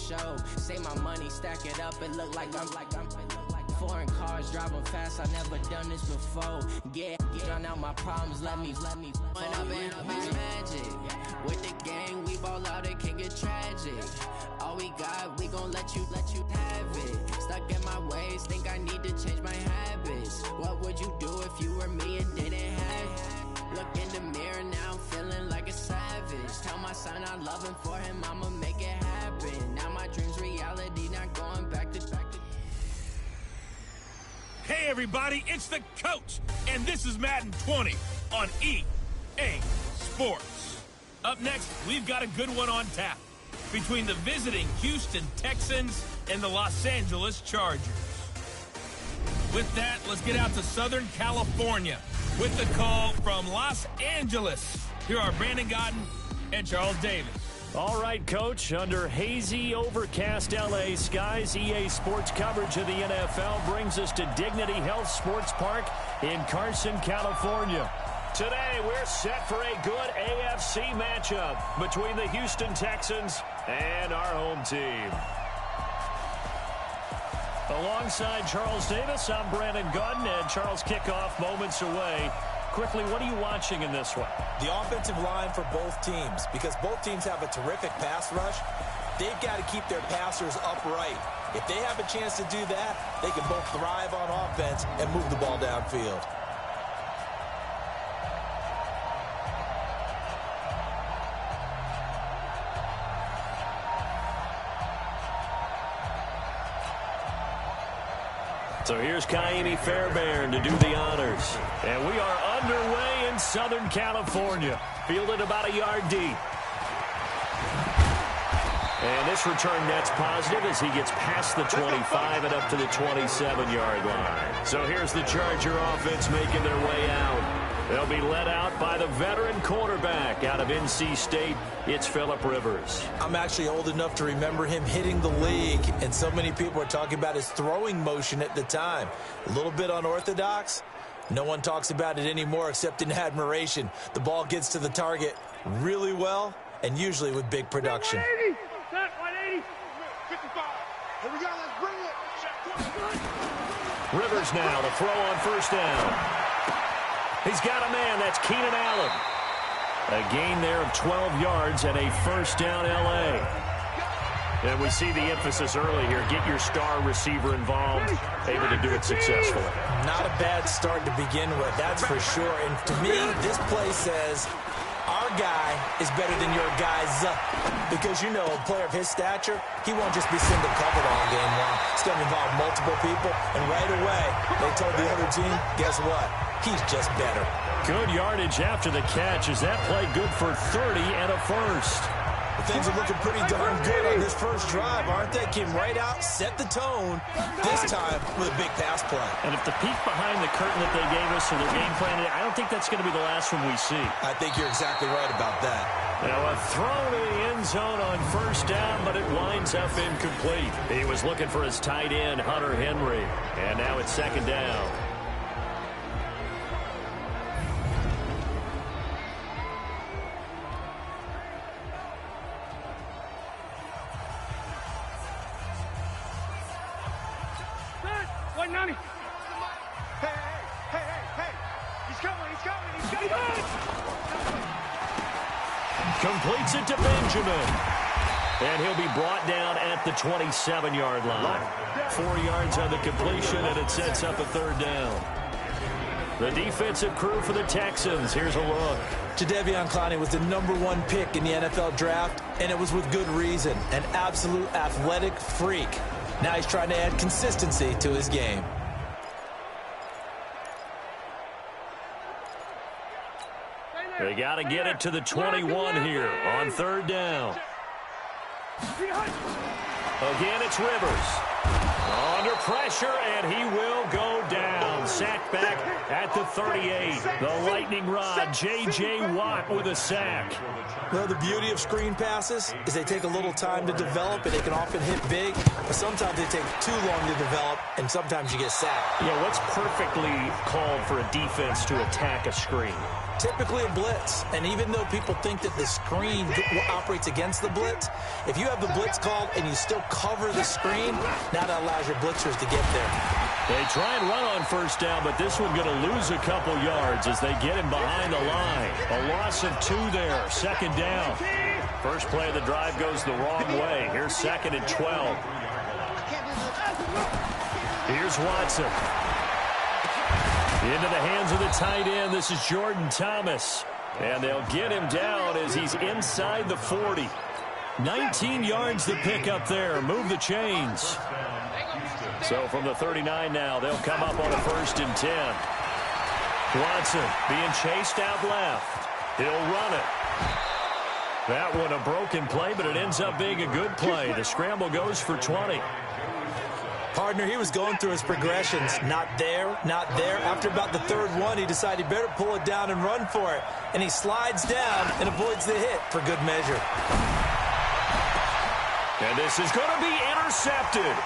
show. Say my money, stack it up, it look like I'm foreign cars, driving fast, I never done this before. Get drown out my problems, let me when I've been magic. With the gang, we ball out, it can get tragic. All we got, we gon' let you have it. Stuck in my ways, think I need to change my habits. What would you do if you were me and didn't have it? Look in the mirror, now I'm feeling like a savage. Tell my son I love him, for him I'ma make it happen. Now my dream's reality, not going back to Hey everybody, it's the coach, and this is Madden 20 on EA Sports. Up next, we've got a good one on tap between the visiting Houston Texans and the Los Angeles Chargers. With that, let's get out to Southern California with the call from Los Angeles. Here are Brandon Godden and Charles Davis. All right, Coach. Under hazy, overcast L.A. skies, EA Sports coverage of the NFL brings us to Dignity Health Sports Park in Carson, California. Today, we're set for a good AFC matchup between the Houston Texans and our home team. Alongside Charles Davis, I'm Brandon Godden, and Charles, kickoff moments away. Quickly, what are you watching in this one? The offensive line for both teams, because both teams have a terrific pass rush. They've got to keep their passers upright. If they have a chance to do that, they can both thrive on offense and move the ball downfield. So here's Kaimi Fairbairn to do the honors. And we are underway in Southern California. Fielded about a yard deep. And this return net's positive as he gets past the 25 and up to the 27-yard line. So here's the Charger offense making their way out. They'll be led out by the veteran quarterback out of NC State. It's Phillip Rivers. I'm actually old enough to remember him hitting the league, and so many people are talking about his throwing motion at the time. A little bit unorthodox. No one talks about it anymore except in admiration. The ball gets to the target really well and usually with big production. 180. Set 180. 55. Here we go. Let's bring it. Rivers now to throw on first down. He's got a man. That's Keenan Allen. A gain there of 12 yards and a first down L.A. And we see the emphasis early here. Get your star receiver involved. Able to do it successfully. Not a bad start to begin with, that's for sure. And to me, this play says our guy is better than your guy's. Because, you know, a player of his stature, he won't just be single covered all game long. It's going to involve multiple people. And right away, they told the other team, guess what? He's just better. Good yardage after the catch. Is that play good for 30 and a first? Things are looking pretty darn good on this first drive, aren't they? Came right out, set the tone, this time with a big pass play. And if the peek behind the curtain that they gave us or their game plan, I don't think that's going to be the last one we see. I think you're exactly right about that. Now a throw to the end zone on first down, but it winds up incomplete. He was looking for his tight end, Hunter Henry. And now it's second down. Completes it to Benjamin. And he'll be brought down at the 27-yard line. 4 yards on the completion, and it sets up a third down. The defensive crew for the Texans. Here's a look. Jadeveon Clowney was the #1 pick in the NFL draft, and it was with good reason. An absolute athletic freak. Now he's trying to add consistency to his game. They got to get it to the 21 here on third down. Again, it's Rivers. Under pressure, and he will go down. Sacked back at the 38. The lightning rod, J.J. Watt with a sack. Well, the beauty of screen passes is they take a little time to develop, and they can often hit big, but sometimes they take too long to develop, and sometimes you get sacked. Yeah, what's perfectly called for a defense to attack a screen? typically a blitz. And even though people think that the screen operates against the blitz, if you have the blitz called and you still cover the screen, now that allows your blitzers to get there. They try and run on first down, but this one going to lose a couple yards as they get him behind the line. A loss of 2 there, second down. First play of the drive goes the wrong way. Here's second and 12. Here's Watson. Into the hands of the tight end. This is Jordan Thomas. And they'll get him down as he's inside the 40. 19 yards to pick up there. Move the chains. So from the 39 now, they'll come up on a 1st and 10. Watson being chased out left. He'll run it. That one a broken play, but it ends up being a good play. The scramble goes for 20. Partner, he was going through his progressions. Not there, not there. After about the 3rd one, he decided he better pull it down and run for it. And he slides down and avoids the hit for good measure. And this is going to be intercepted.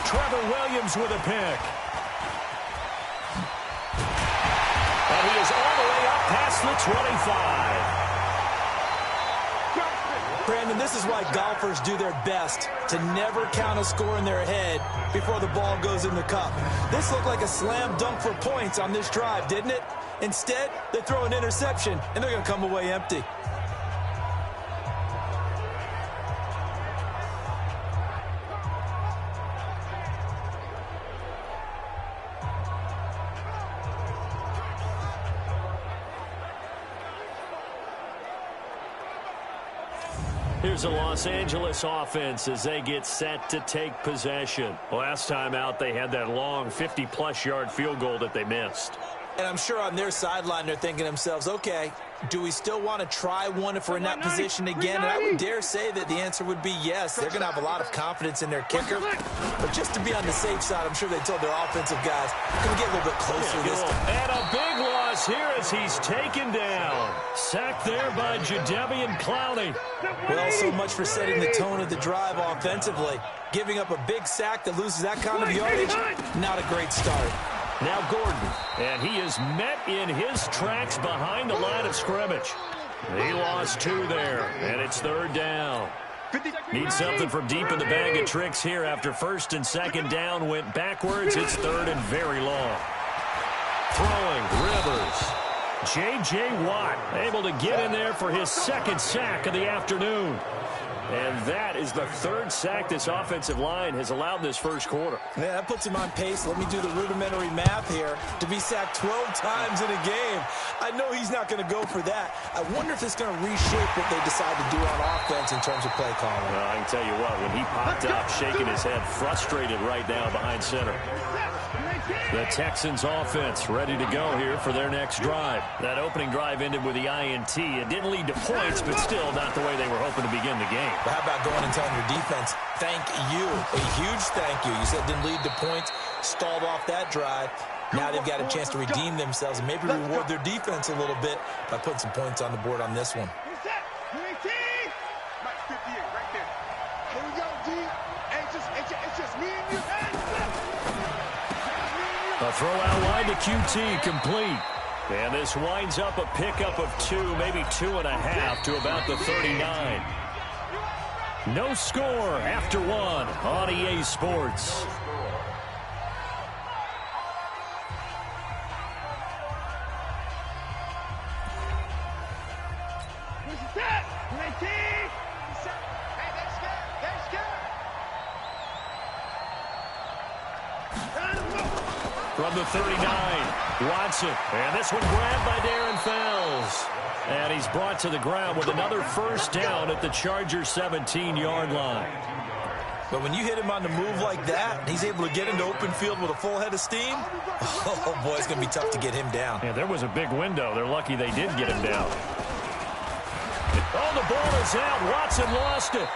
Trevor Williams with a pick. And he is all the way up past the 25. Brandon, this is why golfers do their best to never count a score in their head before the ball goes in the cup. This looked like a slam dunk for points on this drive, didn't it? Instead, they throw an interception, and they're going to come away empty. Here's a Los Angeles offense as they get set to take possession. Last time out, they had that long 50-plus yard field goal that they missed. And I'm sure on their sideline they're thinking to themselves, okay, do we still want to try one if we're in that position again? And I would dare say that the answer would be yes. They're going to have a lot of confidence in their kicker. But just to be on the safe side, I'm sure they told their offensive guys, going to get a little bit closer this time. And a big loss here as he's taken down. Sacked there by Jadeveon Clowney. Well, so much for setting the tone of the drive offensively. Giving up a big sack that loses that kind of yardage, not a great start. Now Gordon, and he is met in his tracks behind the line of scrimmage. He lost 2 there, and it's 3rd down. Need something from deep in the bag of tricks here after 1st and 2nd down went backwards. It's 3rd and very long. Throwing, Rivers. J.J. Watt able to get in there for his 2nd sack of the afternoon. And that is the 3rd sack this offensive line has allowed this first quarter. Yeah, that puts him on pace. Let me do the rudimentary math here. To be sacked 12 times in a game. I know he's not going to go for that. I wonder if it's going to reshape what they decide to do on offense in terms of play calling. Well, I can tell you what, when he popped up, shaking his head, frustrated right now behind center. The Texans offense ready to go here for their next drive. That opening drive ended with the INT. It didn't lead to points, but still not the way they were hoping to begin the game. But how about going and telling your defense, thank you, a huge thank you. You said it didn't lead to points, stalled off that drive. Now they've got a chance to redeem themselves and maybe reward their defense a little bit by putting some points on the board on this one. A throw out wide to QT, complete. And this winds up a pickup of 2, maybe 2.5 to about the 39. No score after 1 on EA Sports. From the 39, Watson. And this one grabbed by Darren Fells. And he's brought to the ground with another 1st down at the Chargers' 17-yard line. But when you hit him on the move like that, and he's able to get into open field with a full head of steam, oh, boy, it's going to be tough to get him down. Yeah, there was a big window. They're lucky they did get him down. Oh, the ball is out. Watson lost it.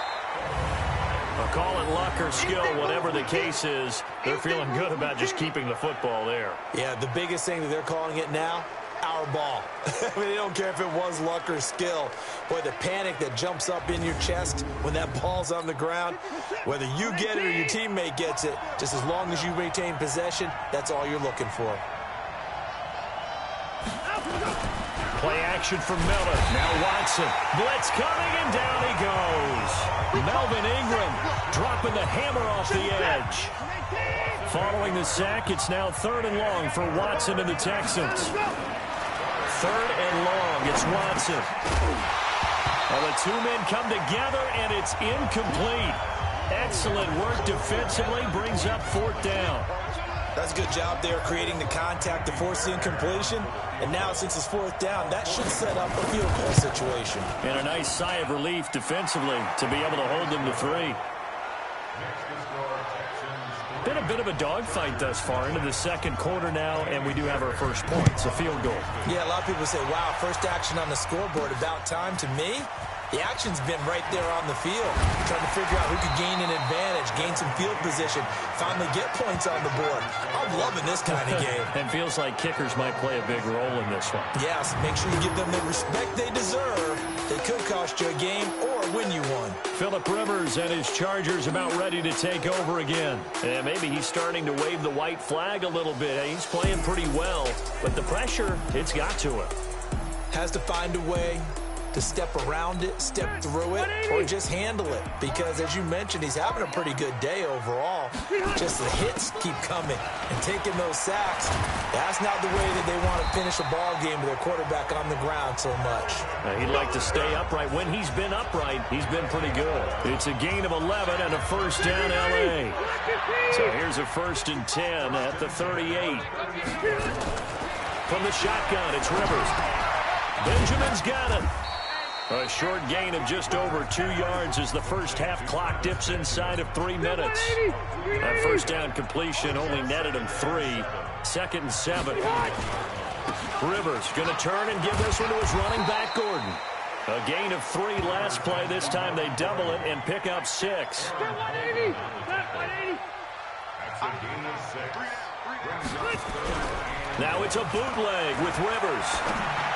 I'll call it luck or skill, whatever the case is. They're feeling good about just keeping the football there. Yeah, the biggest thing that they're calling it now, our ball. I mean, they don't care if it was luck or skill. Boy, the panic that jumps up in your chest when that ball's on the ground, whether you get it or your teammate gets it, just as long as you maintain possession, that's all you're looking for. Play action for Miller. Now Watson. Blitz coming, and down he goes. Melvin Ingram dropping the hammer off the edge. Following the sack, it's now 3rd and long for Watson and the Texans. 3rd and long. It's Watson. Well, the two men come together, and it's incomplete. Excellent work defensively. Brings up 4th down. That's a good job there creating the contact to force the incompletion. And now, since it's 4th down, that should set up a field goal situation. And a nice sigh of relief defensively to be able to hold them to 3. Been a bit of a dogfight thus far into the 2nd quarter now, and we do have our first point. It's a field goal. Yeah, a lot of people say, wow, first action on the scoreboard, about time. To me, the action's been right there on the field. Trying to figure out who could gain an advantage, gain some field position, finally get points on the board. I'm loving this kind of game. And feels like kickers might play a big role in this one. Yes, make sure you give them the respect they deserve. They could cost you a game or win you one. Phillip Rivers and his Chargers about ready to take over again. And maybe he's starting to wave the white flag a little bit. He's playing pretty well, but the pressure, it's got to him. Has to find a way to step around it, step through it, or just handle it. Because, as you mentioned, he's having a pretty good day overall. Just the hits keep coming and taking those sacks. That's not the way that they want to finish a ball game with their quarterback on the ground so much. He'd like to stay upright. When he's been upright, he's been pretty good. It's a gain of 11 and a 1st down L.A. So here's a 1st and 10 at the 38. From the shotgun, it's Rivers. Benjamin's got it. A short gain of just over 2 yards as the first half clock dips inside of 3 minutes. That 1st down completion only netted him 3. 2nd and 7. Rivers going to turn and give this one to his running back, Gordon. A gain of 3 last play. This time they double it and pick up 6. Now it's a bootleg with Rivers.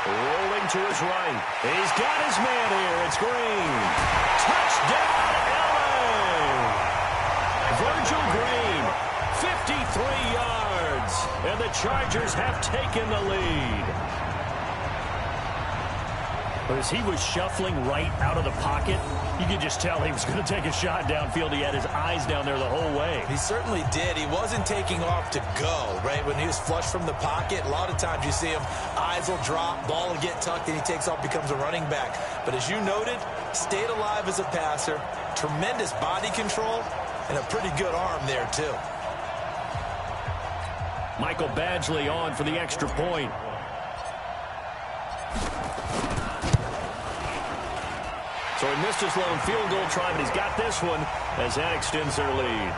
Rolling to his right. He's got his man here. It's Green. Touchdown, L.A. Virgil Green, 53 yards. And the Chargers have taken the lead. As he was shuffling right out of the pocket, you could just tell he was going to take a shot downfield. He had his eyes down there the whole way. He certainly did. He wasn't taking off to go, right? When he was flush from the pocket, a lot of times you see him, eyes will drop, ball will get tucked, and he takes off, becomes a running back. But as you noted, stayed alive as a passer, tremendous body control, and a pretty good arm there, too. Michael Badgley on for the extra point. So he missed his lone field goal try, but he's got this one as that extends their lead.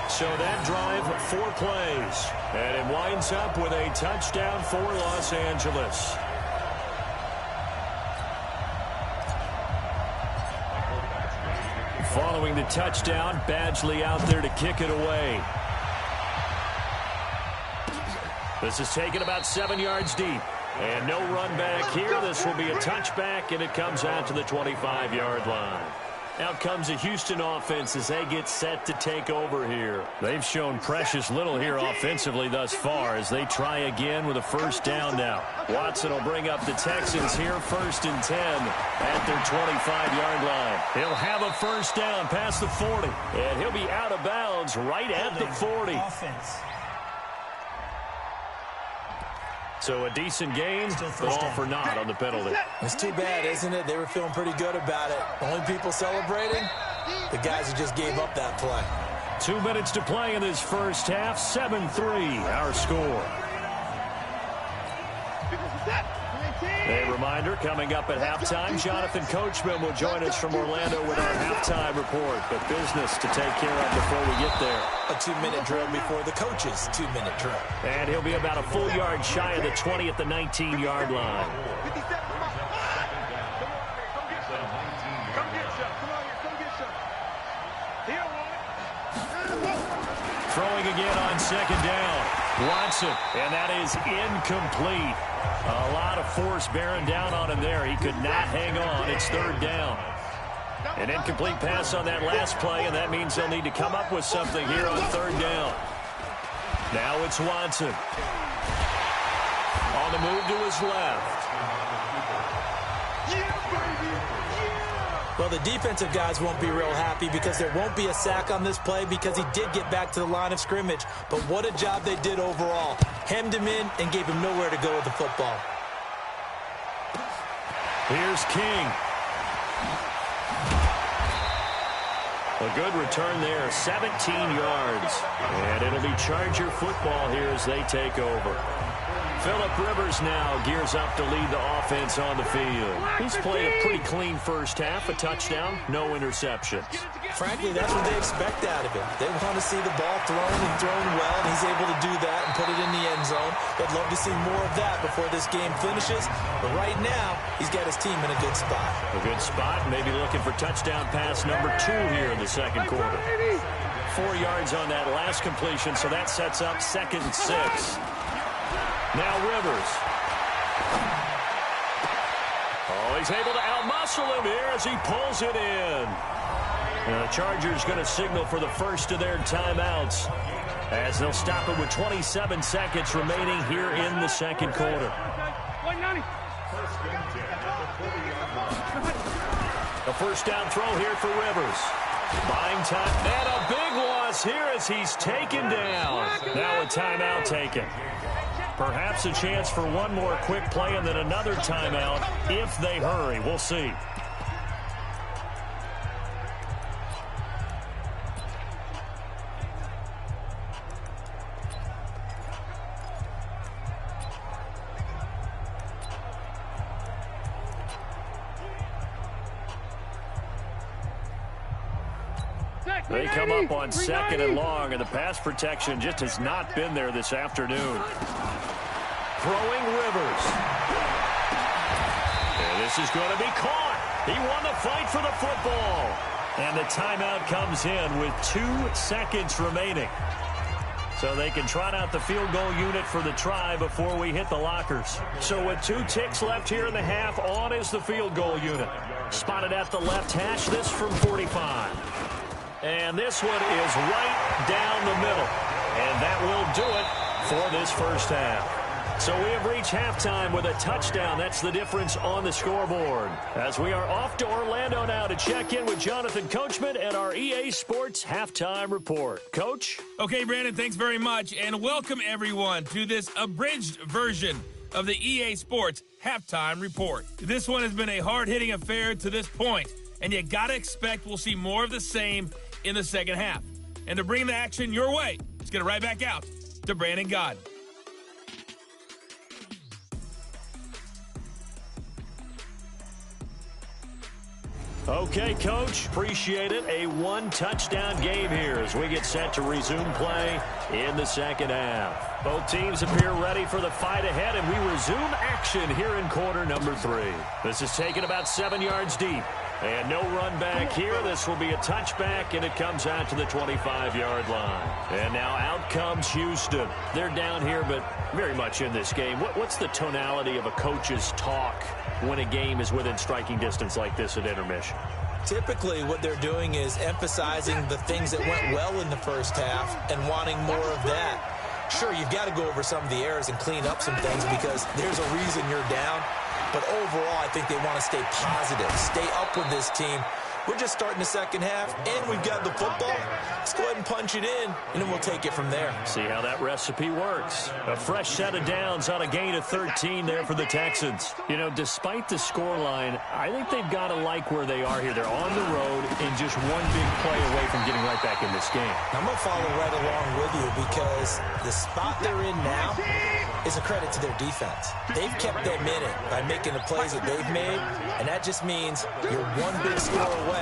So that drive, 4 plays. And it winds up with a touchdown for Los Angeles. Following the touchdown, Badgley out there to kick it away. This is taken about 7 yards deep. And no run back here. This will be a touchback, and it comes out to the 25-yard line. Out comes the Houston offense as they get set to take over here. They've shown precious little here offensively thus far as they try again with a 1st down now. Watson will bring up the Texans here, 1st and 10 at their 25-yard line. He'll have a 1st down past the 40, and he'll be out of bounds right at the 40. So a decent gain, but all for naught on the penalty. It's too bad, isn't it? They were feeling pretty good about it. Only people celebrating, the guys who just gave up that play. 2 minutes to play in this first half. 7-3, our score. A reminder, coming up at halftime, Jonathan Coachman will join us from Orlando with our halftime report. But business to take care of before we get there. A 2-minute drill before the coach's 2-minute drill. And he'll be about a full yard shy of the 20 at the 19-yard line. Throwing again on 2nd down. Watson, and that is incomplete. A lot of force bearing down on him there. He could not hang on. It's 3rd down. An incomplete pass on that last play, and that means they'll need to come up with something here on 3rd down. Now it's Watson. On on the move to his left. Well, the defensive guys won't be real happy because there won't be a sack on this play because he did get back to the line of scrimmage. But what a job they did overall. Hemmed him in and gave him nowhere to go with the football. Here's King. A good return there, 17 yards. And it'll be Charger football here as they take over. Phillip Rivers now gears up to lead the offense on the field. He's played a pretty clean first half, a touchdown, no interceptions. Frankly, that's what they expect out of him. They want to see the ball thrown and thrown well, and he's able to do that and put it in the end zone. They'd love to see more of that before this game finishes. But right now, he's got his team in a good spot. A good spot, maybe looking for touchdown pass number 2 here in the second quarter. 4 yards on that last completion, so that sets up 2nd and 6. Now Rivers. Oh, he's able to outmuscle him here as he pulls it in. Now the Chargers going to signal for the first of their timeouts as they'll stop it with 27 seconds remaining here in the second quarter. A first down throw here for Rivers. Buying time, and a big loss here as he's taken down. Now a timeout taken. Perhaps a chance for one more quick play and then another timeout if they hurry. We'll see. They come up on 2nd and long, and the pass protection just has not been there this afternoon. Throwing Rivers. And this is going to be caught. He won the fight for the football. And the timeout comes in with 2 seconds remaining. So they can trot out the field goal unit for the try before we hit the lockers. So with 2 ticks left here in the half, on is the field goal unit. Spotted at the left hash, this from 45. And this one is right down the middle. And that will do it for this first half. So we have reached halftime with a touchdown. That's the difference on the scoreboard. As we are off to Orlando now to check in with Jonathan Coachman and our EA Sports Halftime Report. Coach? Okay, Brandon, thanks very much. And welcome, everyone, to this abridged version of the EA Sports Halftime Report. This one has been a hard-hitting affair to this point, and you got to expect we'll see more of the same in the second half. And to bring the action your way, let's get it right back out to Brandon Gaudin. Okay, Coach, appreciate it. A 1-touchdown game here as we get set to resume play in the second half. Both teams appear ready for the fight ahead, and we resume action here in quarter number 3. This is taken about 7 yards deep. And no run back here. This will be a touchback, and it comes out to the 25-yard line. And now out comes Houston. They're down here, but very much in this game. What's the tonality of a coach's talk when a game is within striking distance like this at intermission? Typically, what they're doing is emphasizing the things that went well in the first half and wanting more of that. Sure, you've got to go over some of the errors and clean up some things because there's a reason you're down. But overall, I think they want to stay positive, stay up with this team. We're just starting the second half, and we've got the football. Let's go ahead and punch it in, and then we'll take it from there. See how that recipe works. A fresh set of downs on a gain of 13 there for the Texans. You know, despite the scoreline, I think they've got to like where they are here. They're on the road and just one big play away from getting right back in this game. I'm going to follow right along with you because the spot they're in now is a credit to their defense. They've kept them in it by making the plays that they've made, and that just means you're one big score away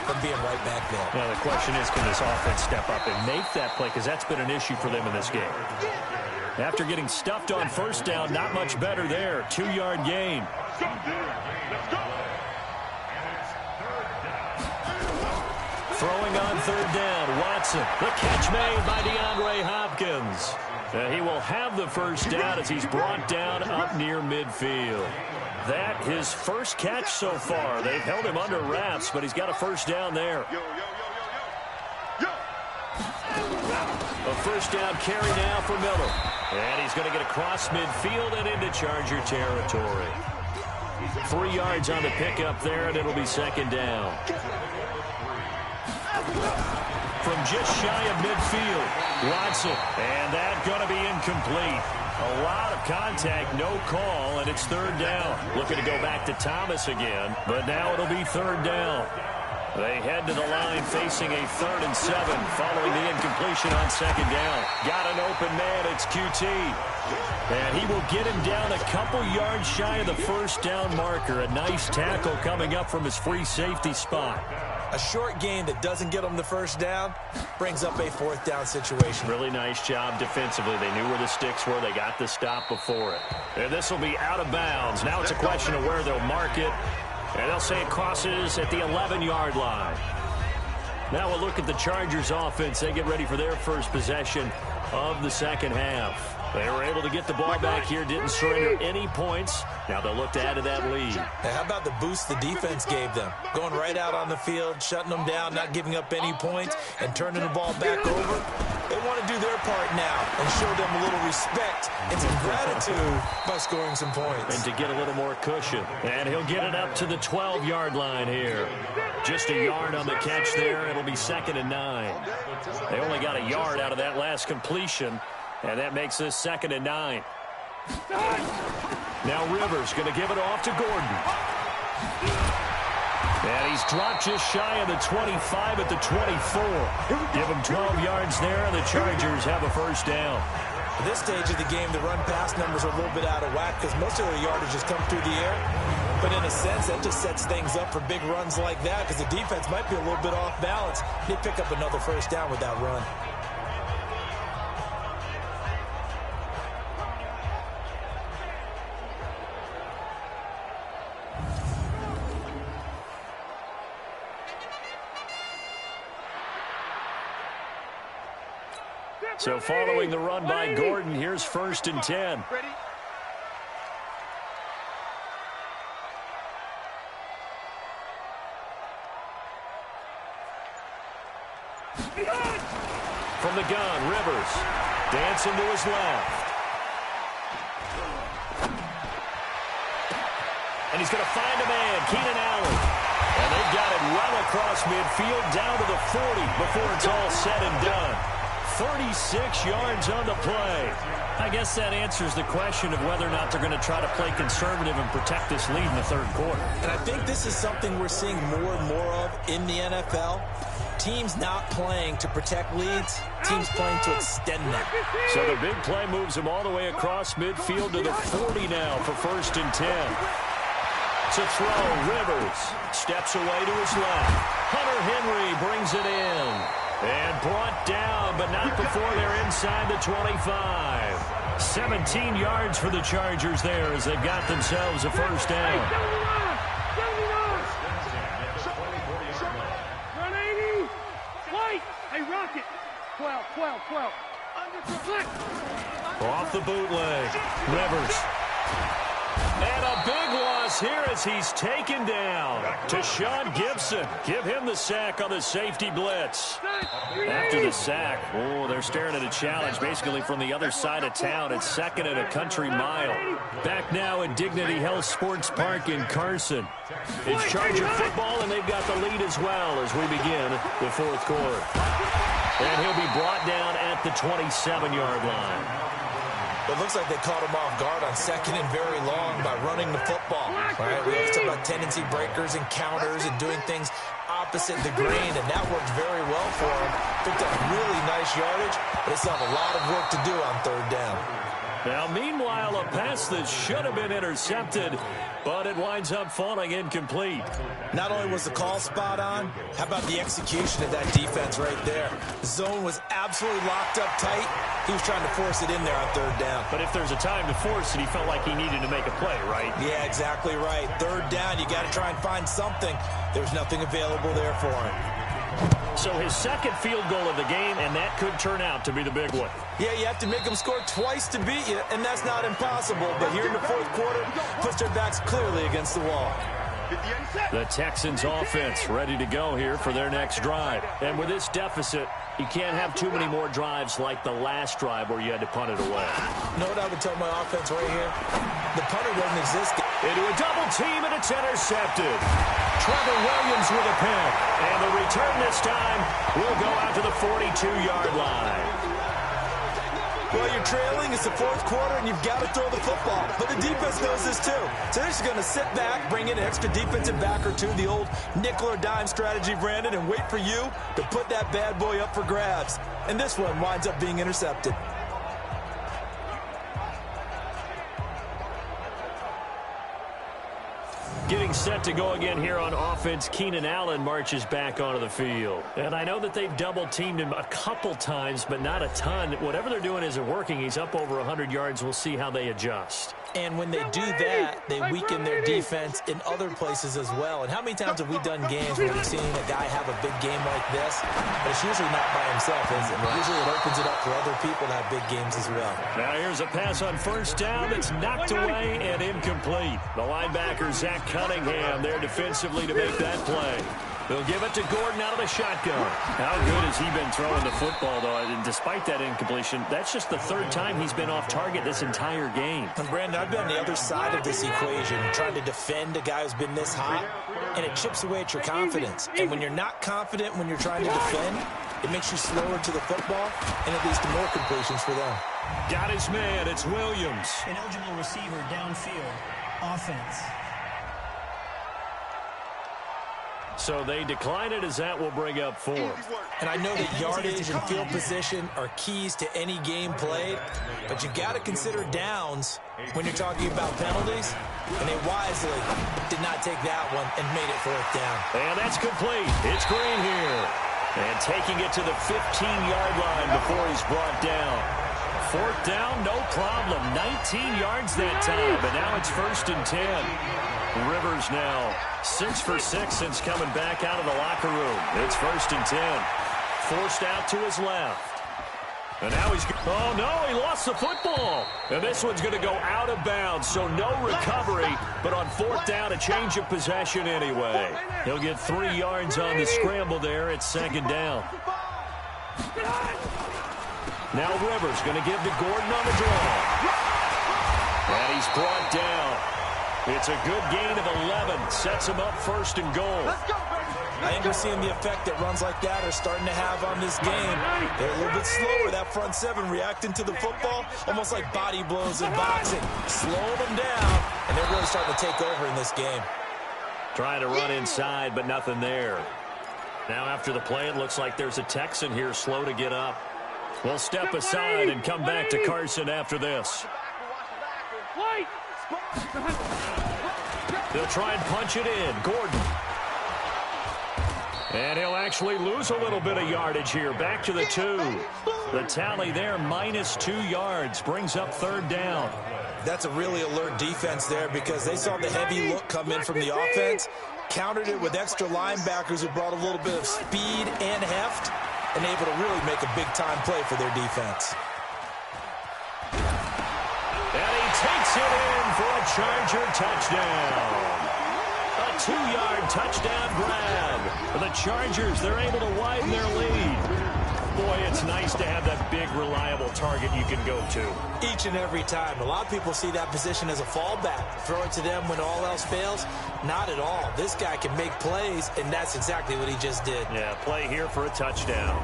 from being right back there. Now, the question is, can this offense step up and make that play? Because that's been an issue for them in this game. After getting stuffed on first down, not much better there. 2-yard gain. Throwing on third down, Watson. The catch made by DeAndre Hopkins. He will have the first down as he's brought down up near midfield. That his first catch so far. They've held him under wraps, but he's got a first down there. A first down carry now for Miller. And he's going to get across midfield and into Charger territory. 3 yards on the pickup there, and it'll be second down. From just shy of midfield, Watson. And that's going to be incomplete. A lot of contact, no call, and it's third down. Looking to go back to Thomas again, but now it'll be third down. They head to the line facing a 3rd and 7 following the incompletion on second down. Got an open man, it's QT. And he will get him down a couple yards shy of the first down marker. A nice tackle coming up from his free safety spot. A short gain that doesn't get them the first down brings up a 4th down situation. Really nice job defensively. They knew where the sticks were. They got the stop before it. And this will be out of bounds. Now it's a question of where they'll mark it. And they'll say it crosses at the 11-yard line. Now we'll look at the Chargers offense. They get ready for their first possession of the second half. They were able to get the ball back here, didn't surrender any points. Now they'll look to add to that lead. Now, how about the boost the defense gave them? Going right out on the field, shutting them down, not giving up any points, and turning the ball back over. They want to do their part now and show them a little respect and some gratitude by scoring some points. And to get a little more cushion. And he'll get it up to the 12-yard line here. Just a yard on the catch there. It'll be 2nd and 9. They only got a yard out of that last completion. And that makes this 2nd and 9. Now Rivers going to give it off to Gordon. And he's dropped just shy of the 25 at the 24. Give him 12 yards there, and the Chargers have a first down. At this stage of the game, the run-pass numbers are a little bit out of whack because most of the yardage has come through the air. But in a sense, that just sets things up for big runs like that because the defense might be a little bit off balance. They pick up another first down with that run. So following the run by Gordon, here's 1st and 10. From the gun, Rivers dancing to his left. And he's going to find a man, Keenan Allen. And they've got it well across midfield down to the 40 before it's all said and done. 36 yards on the play. I guess that answers the question of whether or not they're going to try to play conservative and protect this lead in the 3rd quarter. And I think this is something we're seeing more and more of in the NFL. Teams not playing to protect leads, teams playing to extend them. So the big play moves them all the way across midfield to the 40 now for 1st and 10. To throw, Rivers steps away to his left. Hunter Henry brings it in. And brought down, but not before they're inside the 25. 17 yards for the Chargers there as they've got themselves a first down. Run 80. White. Hey, Rocket. 12. Off the bootleg. Rivers. And a big loss here as he's taken down. To Sean Gibson. Give him the sack on the safety blitz. After the sack, they're staring at a challenge basically from the other side of town. It's 2nd and a country mile. Back now at Dignity Health Sports Park in Carson. It's Charger football, and they've got the lead as well as we begin the 4th quarter. And he'll be brought down at the 27-yard line. It looks like they caught him off guard on 2nd and very long by running the football. All right, we always talk about tendency breakers and counters and doing things opposite the grain, and that worked very well for him. Picked up really nice yardage, but they still have a lot of work to do on 3rd down. Now, meanwhile, a pass that should have been intercepted, but it winds up falling incomplete. Not only was the call spot on, how about the execution of that defense right there? The zone was absolutely locked up tight. He was trying to force it in there on 3rd down. But if there's a time to force it, he felt like he needed to make a play, right? Yeah, exactly right. 3rd down, you got to try and find something. There's nothing available there for him. So his 2nd field goal of the game, and that could turn out to be the big one. Yeah, you have to make them score twice to beat you, and that's not impossible. But here in the 4th quarter, puts their backs clearly against the wall. The Texans offense ready to go here for their next drive. And with this deficit, you can't have too many more drives like the last drive where you had to punt it away. You know what I would tell my offense right here? The punter doesn't exist. Into a double team, and it's intercepted. Trevor Williams with a pick. And the return this time will go out to the 42-yard line. Well, you're trailing. It's the fourth quarter, and you've got to throw the football. But the defense knows this, too. So they're just going to sit back, bring in an extra defensive back or two, the old nickel or dime strategy, Brandon, and wait for you to put that bad boy up for grabs. And this one winds up being intercepted. Getting set to go again here on offense, Keenan Allen marches back onto the field. And I know that they've double-teamed him a couple times, but not a ton. Whatever they're doing isn't working. He's up over 100 yards. We'll see how they adjust. And when they do that, they weaken their defense in other places as well. And how many times have we done games where we've seen a guy have a big game like this? But it's usually not by himself, is it? Usually it opens it up for other people to have big games as well. Now here's a pass on first down that's knocked away and incomplete. The linebacker, Zach Cunningham, there defensively to make that play. They'll give it to Gordon out of the shotgun. How good has he been throwing the football, though? And despite that incompletion, that's just the third time he's been off target this entire game. And, Brandon, I've been on the other side of this equation, trying to defend a guy who's been this hot, and it chips away at your confidence. And when you're not confident when you're trying to defend, it makes you slower to the football, and it leads to more completions for them. Got his man. It's Williams. An eligible receiver downfield. Offense. So they decline it as that will bring up fourth. And I know that yardage and field position are keys to any game played, but you've got to consider downs when you're talking about penalties, and they wisely did not take that one and made it fourth down. And that's complete. It's Green here. And taking it to the 15-yard line before he's brought down. Fourth down, no problem. 19 yards that time, but now it's 1st and 10. Rivers now 6 for 6 since coming back out of the locker room. It's 1st and 10. Forced out to his left. And now he's... Oh, no, he lost the football. And this one's going to go out of bounds, so no recovery. But on fourth down, a change of possession anyway. He'll get 3 yards on the scramble there. It's 2nd down. Now Rivers going to give to Gordon on the draw. And he's brought down. It's a good gain of 11. Sets him up 1st and goal. I think we're seeing the effect that runs like that are starting to have on this game. They're a little bit slower, that front seven, reacting to the football, almost like body blows in boxing. Slowing them down, and they're really starting to take over in this game. Trying to run inside, but nothing there. Now after the play, it looks like there's a Texan here slow to get up. We'll step aside and come back to Carson after this. They'll try and punch it in. Gordon. And he'll actually lose a little bit of yardage here. Back to the 2. The tally there, -2 yards. Brings up 3rd down. That's a really alert defense there because they saw the heavy look come in from the offense, countered it with extra linebackers who brought a little bit of speed and heft, and able to really make a big-time play for their defense. And he takes it in for a Charger touchdown. A 2-yard touchdown grab. For the Chargers, they're able to widen their lead. Boy, it's nice to have that big, reliable target you can go to. Each and every time. A lot of people see that position as a fallback. Throw it to them when all else fails. Not at all. This guy can make plays, and that's exactly what he just did. Yeah, play here for a touchdown.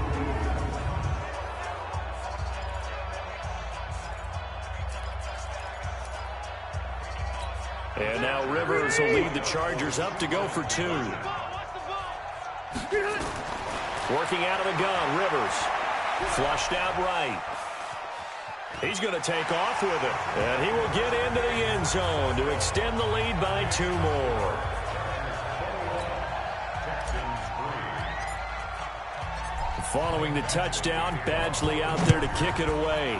And now Rivers will lead the Chargers up to go for 2. Working out of the gun, Rivers. Flushed out right. He's going to take off with it. And he will get into the end zone to extend the lead by 2 more. Following the touchdown, Badgley out there to kick it away.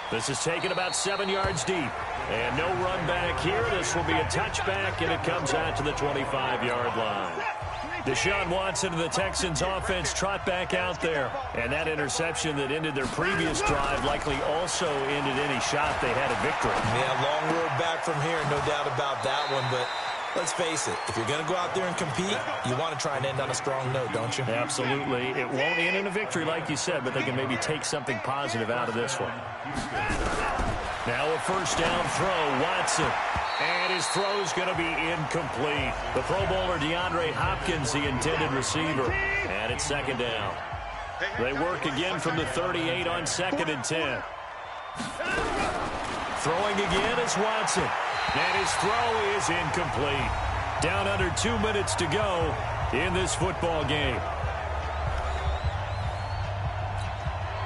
This is taken about 7 yards deep. And no run back here. This will be a touchback, and it comes out to the 25-yard line. Deshaun Watson and the Texans offense trot back out there. And that interception that ended their previous drive likely also ended any shot they had at victory. Yeah, long road back from here, no doubt about that one. But let's face it, if you're going to go out there and compete, you want to try and end on a strong note, don't you? Absolutely. It won't end in a victory like you said, but they can maybe take something positive out of this one. Now a first down throw, Watson. And his throw is going to be incomplete. The Pro Bowler DeAndre Hopkins, the intended receiver. And it's second down. They work again from the 38 on 2nd and 10. Throwing again is Watson. And his throw is incomplete. Down under 2 minutes to go in this football game.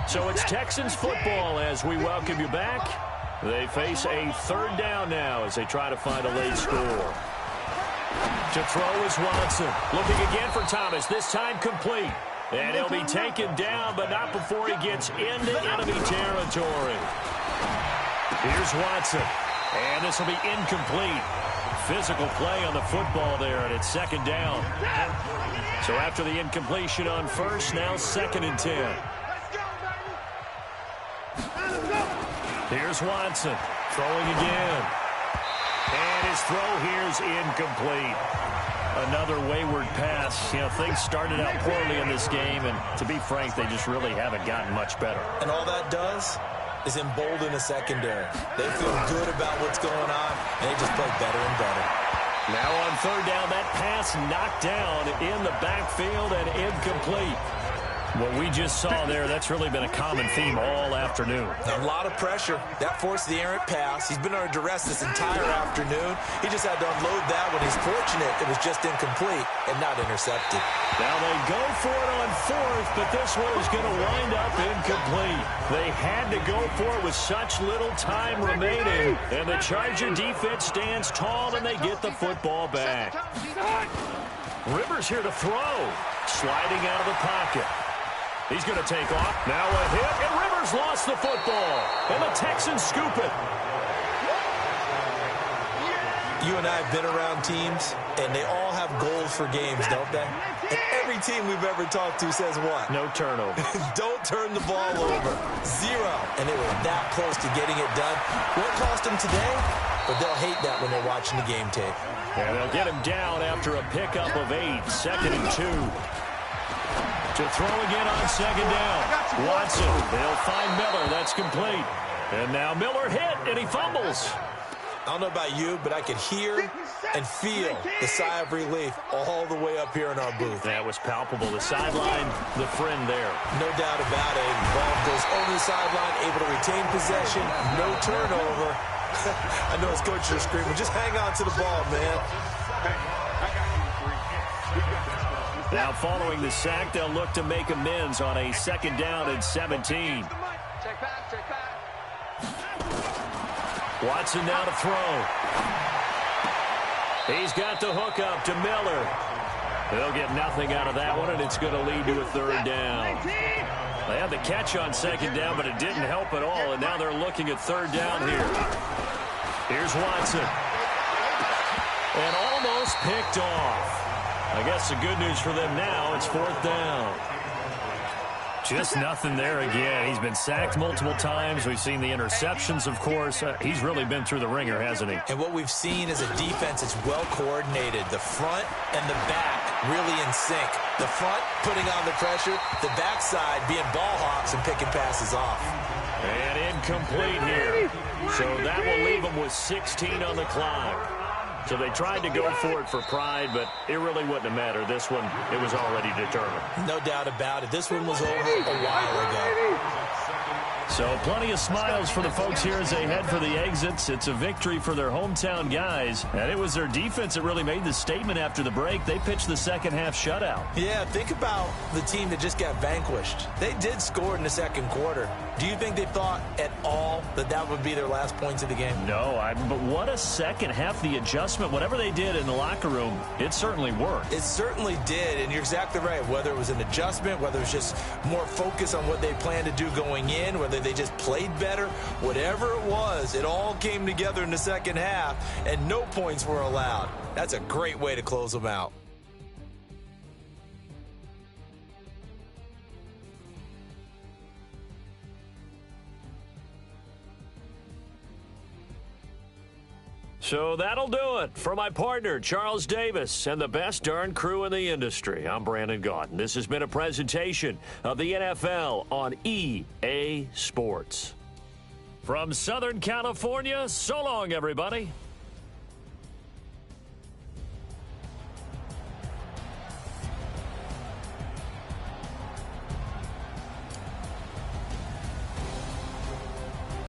So it's Texans football as we welcome you back. They face a third down now as they try to find a late score. To throw is Watson. Looking again for Thomas, this time complete. And he'll be taken down, but not before he gets into enemy territory. Here's Watson. And this will be incomplete. Physical play on the football there, and it's second down. So after the incompletion on first, now 2nd and 10. Here's Watson, throwing again. And his throw here is incomplete. Another wayward pass. You know, things started out poorly in this game, and to be frank, they just really haven't gotten much better. And all that does is embolden a secondary. They feel good about what's going on, and they just play better and better. Now on third down, that pass knocked down in the backfield and incomplete. What we just saw there, that's really been a common theme all afternoon. A lot of pressure. That forced the errant pass. He's been under duress this entire afternoon. He just had to unload that one. He's fortunate it was just incomplete and not intercepted. Now they go for it on fourth, but this one is going to wind up incomplete. They had to go for it with such little time remaining, and the Charger defense stands tall, and they get the football back. Rivers here to throw. Sliding out of the pocket. He's going to take off. Now a hit, and Rivers lost the football. And the Texans scoop it. You and I have been around teams, and they all have goals for games, don't they? And every team we've ever talked to says what? No turnover. Don't turn the ball over. 0. And they were that close to getting it done. Won't cost them today, but they'll hate that when they're watching the game tape. And they'll get him down after a pickup of 8. 2nd and 2. To throw again on second down. Watson, they'll find Miller. That's complete. And now Miller hit, and he fumbles. I don't know about you, but I could hear and feel the sigh of relief all the way up here in our booth. That was palpable. The sideline, the friend there. No doubt about it. The ball goes over the sideline, able to retain possession, no turnover. I know his coaches are screaming, just hang on to the ball, man. Now following the sack, they'll look to make amends on a 2nd down and 17. Watson now to throw. He's got the hook up to Miller. They'll get nothing out of that one, and it's going to lead to a 3rd down. They had the catch on 2nd down, but it didn't help at all, and now they're looking at 3rd down here. Here's Watson. And almost picked off. I guess the good news for them now, it's 4th down. Just nothing there again. He's been sacked multiple times. We've seen the interceptions, of course. He's really been through the ringer, hasn't he? And what we've seen is a defense that's well coordinated. The front and the back really in sync. The front putting on the pressure, the backside being ball hawks and picking passes off. And incomplete here. So that will leave them with 16 on the clock. So they tried to go for it for pride, but it really wouldn't have mattered. This one, it was already determined. No doubt about it. This one was over a while ago. So plenty of smiles for the folks here as they head for the exits. It's a victory for their hometown guys, and it was their defense that really made the statement after the break. They pitched the second half shutout. Yeah, think about the team that just got vanquished. They did score in the second quarter. Do you think they thought at all that that would be their last points of the game? No, but what a second half. The adjustment, whatever they did in the locker room, it certainly worked. It certainly did, and you're exactly right. Whether it was an adjustment, whether it was just more focus on what they planned to do going in, whether they just played better, whatever it was, it all came together in the second half, and no points were allowed. That's a great way to close them out. So that'll do it. For my partner, Charles Davis, and the best darn crew in the industry, I'm Brandon Gaudin. This has been a presentation of the NFL on EA Sports. From Southern California, so long, everybody.